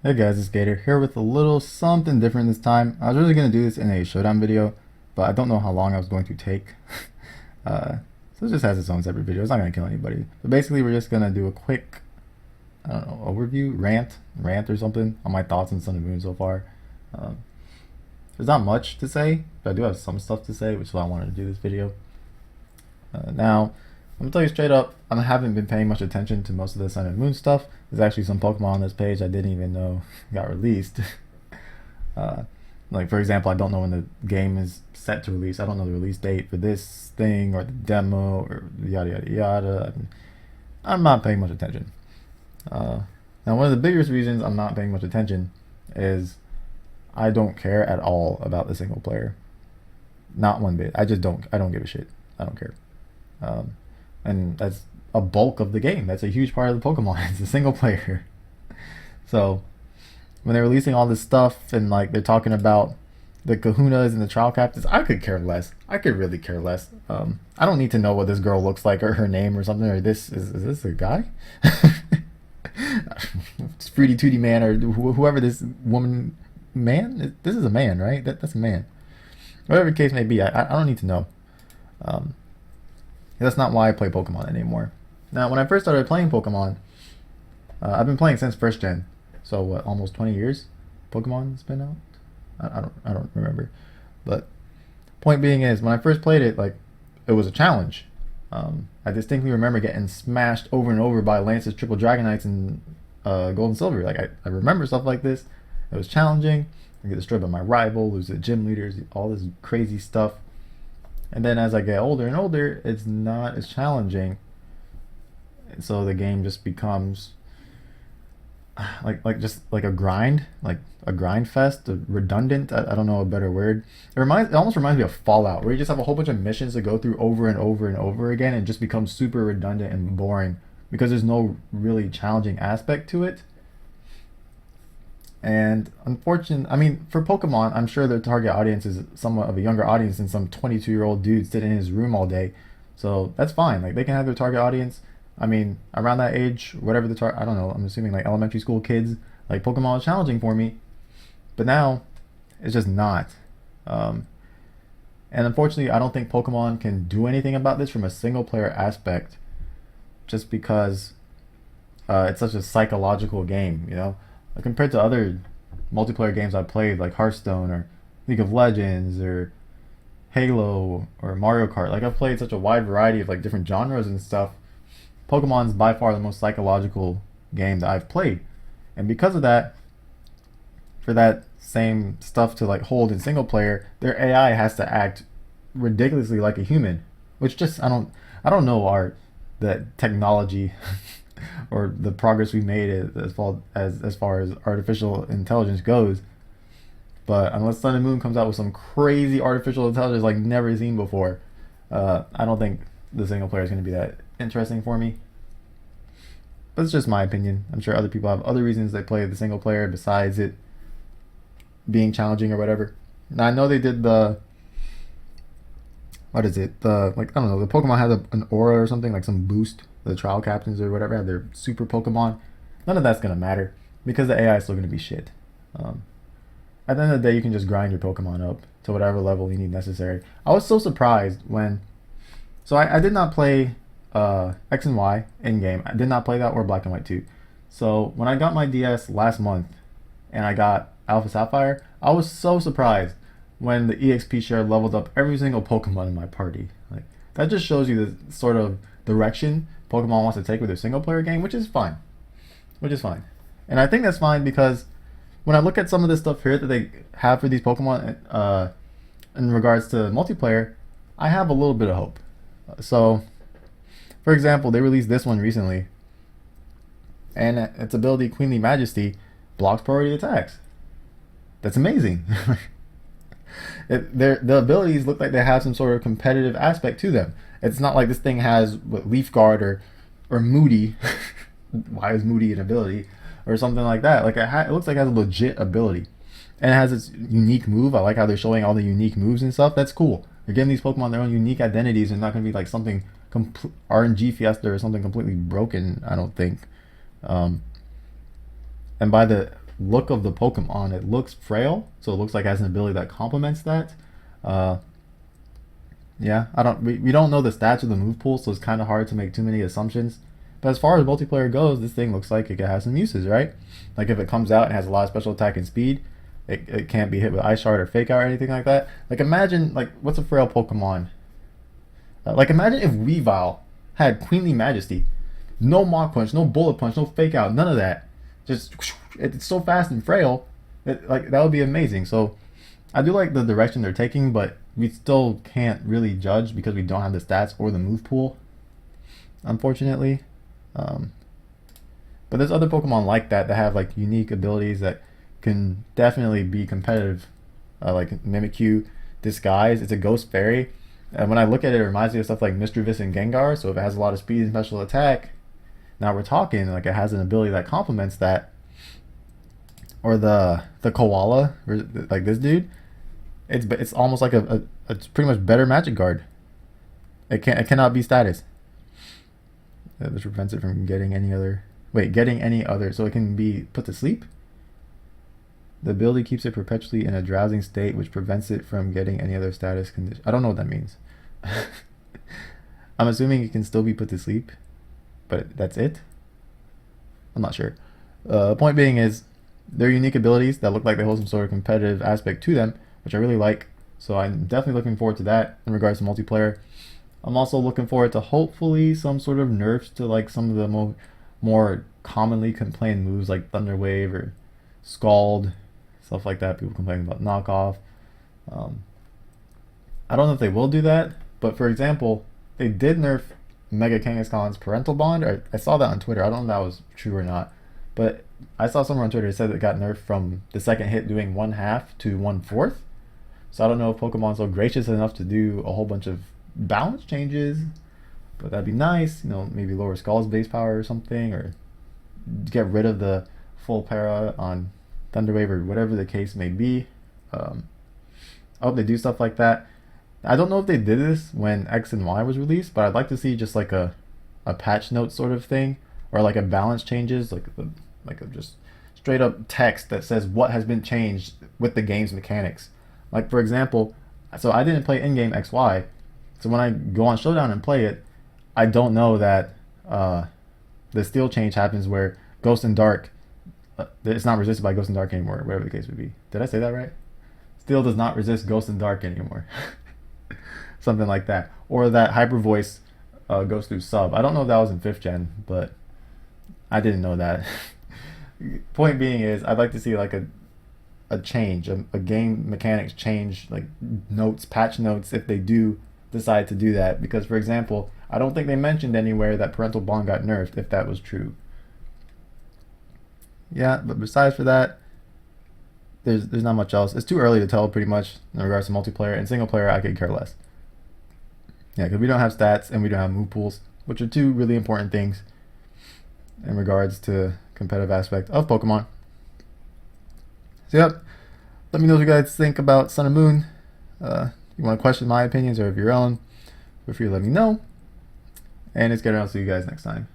Hey guys, it's Gator here with a little something different this time. I was really going to do this in a showdown video, but I don't know how long I was going to take. So it just has its own separate video. It's not going to kill anybody. But basically, we're just going to do a quick, I don't know, overview, rant or something on my thoughts on Sun and Moon so far. Um, there's not much to say, but I do have some stuff to say, which is why I wanted to do this video. Now, I'm gonna tell you straight up, I haven't been paying much attention to most of the Sun and Moon stuff. There's actually some Pokemon on this page I didn't even know got released. uh, like for example, I don't know when the game is set to release. I don't know the release date for this thing or the demo or yada yada yada. I'm not paying much attention. Now, one of the biggest reasons I'm not paying much attention is I don't care at all about the single player. Not one bit. I just don't. I don't give a shit. I don't care. Um, and that's a bulk of the game. That's a huge part of the Pokemon. It's a single player. So when they're releasing all this stuff and like they're talking about the Kahunas and the trial captains, I could care less. I could really care less. I don't need to know what this girl looks like or her name or something. Or this is this a guy? It's Fruity Tooty Man or whoever this woman man. This is a man, right? That's a man. Whatever the case may be, I don't need to know. Um, that's not why I play Pokemon anymore. Now, when I first started playing Pokemon, I've been playing since first gen. So what, almost 20 years? Pokemon's been out. I don't remember. But point being is, when I first played it, like it was a challenge. I distinctly remember getting smashed over and over by Lance's triple Dragonites and Gold and Silver. Like I remember stuff like this. It was challenging. I get destroyed by my rival, lose the gym leaders, all this crazy stuff. And then as I get older and older, it's not as challenging. And so the game just becomes just like a grind fest, a redundant. I don't know a better word. It almost reminds me of Fallout, where you just have a whole bunch of missions to go through over and over and over again, and just becomes super redundant and boring because there's no really challenging aspect to it. And unfortunately, I mean, for Pokemon, I'm sure their target audience is somewhat of a younger audience than some 22-year-old dude sitting in his room all day. So that's fine. Like they can have their target audience. I mean, around that age, whatever the target, I don't know. I'm assuming like elementary school kids. Like Pokemon is challenging for me, but now it's just not. Um, and unfortunately, I don't think Pokemon can do anything about this from a single player aspect, just because it's such a psychological game. Like, compared to other multiplayer games I've played, like Hearthstone or League of Legends or Halo or Mario Kart. Like I've played such a wide variety of like different genres and stuff. Pokemon's by far the most psychological game that I've played, and because of that, for that same stuff to like hold in single player, their AI has to act ridiculously like a human, which just I don't know our the technology or the progress we made as far as artificial intelligence goes. But unless Sun and Moon comes out with some crazy artificial intelligence like never seen before, I don't think the single player is going to be that interesting for me. But it's just my opinion. I'm sure other people have other reasons they play the single player besides it being challenging or whatever. Now I know they did the what is it? The like I don't know. The Pokemon had an aura or something like some boost. The trial captains or whatever have their super Pokemon. None of that's gonna matter because the AI is still gonna be shit. Um, at the end of the day, you can just grind your Pokemon up to whatever level you need necessary. I was so surprised when. So I did not play X and Y in game. I did not play that or Black and White 2. So when I got my DS last month and I got Alpha Sapphire, I was so surprised when the EXP share leveled up every single Pokemon in my party. Like that just shows you the sort of direction Pokemon wants to take with their single player game, which is fine. Which is fine. And I think that's fine because when I look at some of the stuff here that they have for these Pokemon in regards to multiplayer, I have a little bit of hope. So, for example, they released this one recently, and its ability, Queenly Majesty, blocks priority attacks. That's amazing. The abilities look like they have some sort of competitive aspect to them. It's not like this thing has Leaf Guard or Moody. Why is Moody an ability or something like that? Like it looks like it has a legit ability, and it has its unique move. I like how they're showing all the unique moves and stuff. That's cool. They're giving these Pokemon their own unique identities, and not going to be like something RNG Fiesta or something completely broken. I don't think. And by the look of the Pokemon, it looks frail, so it looks like it has an ability that complements that. Uh, yeah, we don't know the stats of the move pool, so it's kind of hard to make too many assumptions. But as far as multiplayer goes, this thing looks like it has some uses, right? Like if it comes out and has a lot of special attack and speed, it can't be hit with Ice Shard or Fake Out or anything like that. Like imagine, like what's a frail Pokemon? Like imagine if Weavile had Queenly Majesty, no Mach Punch, no Bullet Punch, no Fake Out, none of that. Just it's so fast and frail. Like that would be amazing. So I do like the direction they're taking, but we still can't really judge because we don't have the stats or the move pool, unfortunately. But there's other Pokemon like that have like unique abilities that can definitely be competitive. Like Mimikyu Disguise, it's a Ghost Fairy. And when I look at it, it reminds me of stuff like Misdreavus and Gengar. So if it has a lot of speed and special attack, now we're talking like it has an ability that complements that. Or the Koala, like this dude, it's almost like it's pretty much better Magic Guard. It cannot be status. Which prevents it from getting any other. Wait, getting any other. So it can be put to sleep. The ability keeps it perpetually in a drowsing state, which prevents it from getting any other status condition. I don't know what that means. I'm assuming it can still be put to sleep, but that's it. I'm not sure. Point being is, they're unique abilities that look like they hold some sort of competitive aspect to them, which I really like. So I'm definitely looking forward to that in regards to multiplayer. I'm also looking forward to hopefully some sort of nerfs to like some of the more commonly complained moves like Thunder Wave or Scald, stuff like that. People complain about knockoff. I don't know if they will do that, but for example, they did nerf Mega Kangaskhan's Parental Bond. I saw that on Twitter. I don't know if that was true or not, but I saw somewhere on Twitter that said it got nerfed from the second hit doing 1/2 to 1/4. So I don't know if Pokemon's so gracious enough to do a whole bunch of balance changes, but that'd be nice. You know, maybe lower Skull's base power or something, or get rid of the full para on Thunder Wave or whatever the case may be. I hope they do stuff like that. I don't know if they did this when X and Y was released, but I'd like to see just like a patch note sort of thing, or like a balance changes, like a just straight up text that says what has been changed with the game's mechanics. Like for example, so I didn't play in-game XY, so when I go on Showdown and play it, I don't know that the steel change happens where Ghost and Dark, it's not resisted by Ghost and Dark anymore, whatever the case would be. Did I say that right? Steel does not resist Ghost and Dark anymore. Something like that. Or that Hyper Voice goes through sub. I don't know if that was in 5th gen, but I didn't know that. Point being is, I'd like to see like a change, a game mechanics change, like notes, patch notes, if they do decide to do that. Because for example, I don't think they mentioned anywhere that Parental Bond got nerfed, if that was true. Yeah, but besides for that, there's not much else. It's too early to tell pretty much in regards to multiplayer. And single player, I could care less. Yeah, because we don't have stats and we don't have move pools, which are two really important things in regards to competitive aspect of Pokemon. So yep, let me know what you guys think about Sun and Moon. You want to question my opinions or of your own, feel free to let me know. And it's good. I'll see you guys next time.